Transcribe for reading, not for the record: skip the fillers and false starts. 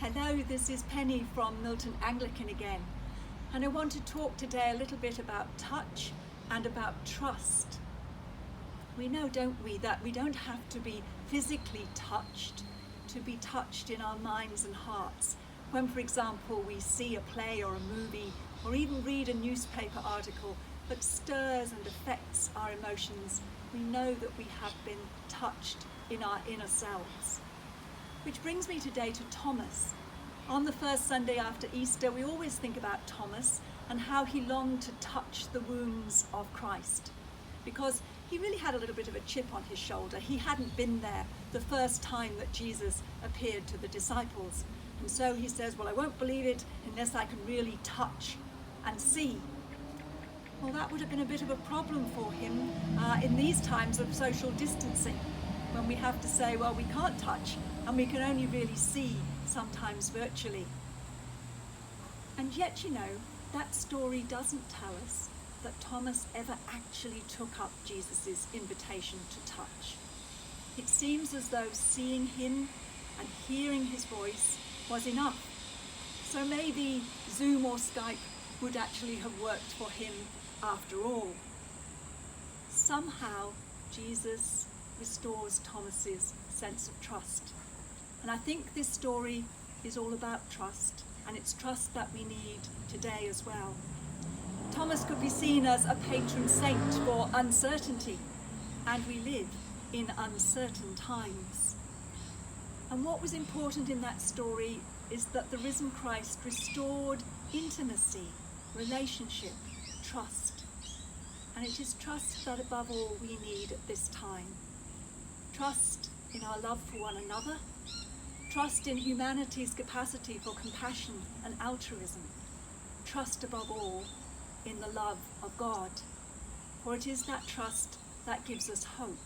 Hello, this is Penny from Milton Anglican again, and I want to talk today a little bit about touch and about trust. We know, don't we, that we don't have to be physically touched to be touched in our minds and hearts. When, for example, we see a play or a movie or even read a newspaper article that stirs and affects our emotions, we know that we have been touched in our inner selves. Which brings me today to Thomas. On the first Sunday after Easter, we always think about Thomas and how he longed to touch the wounds of Christ, because he really had a little bit of a chip on his shoulder. He hadn't been there the first time that Jesus appeared to the disciples. And so he says, well, I won't believe it unless I can really touch and see. Well, that would have been a bit of a problem for him in these times of social distancing, when we have to say, well, we can't touch and we can only really see sometimes virtually. And yet, you know, that story doesn't tell us that Thomas ever actually took up Jesus's invitation to touch. It seems as though seeing him and hearing his voice was enough. So maybe Zoom or Skype would actually have worked for him after all. Somehow Jesus restores Thomas's sense of trust. And I think this story is all about trust, and it's trust that we need today as well. Thomas could be seen as a patron saint for uncertainty, and we live in uncertain times. And what was important in that story is that the risen Christ restored intimacy, relationship, trust. And it is trust that above all we need at this time. Trust in our love for one another, trust in humanity's capacity for compassion and altruism, trust above all in the love of God. For it is that trust that gives us hope.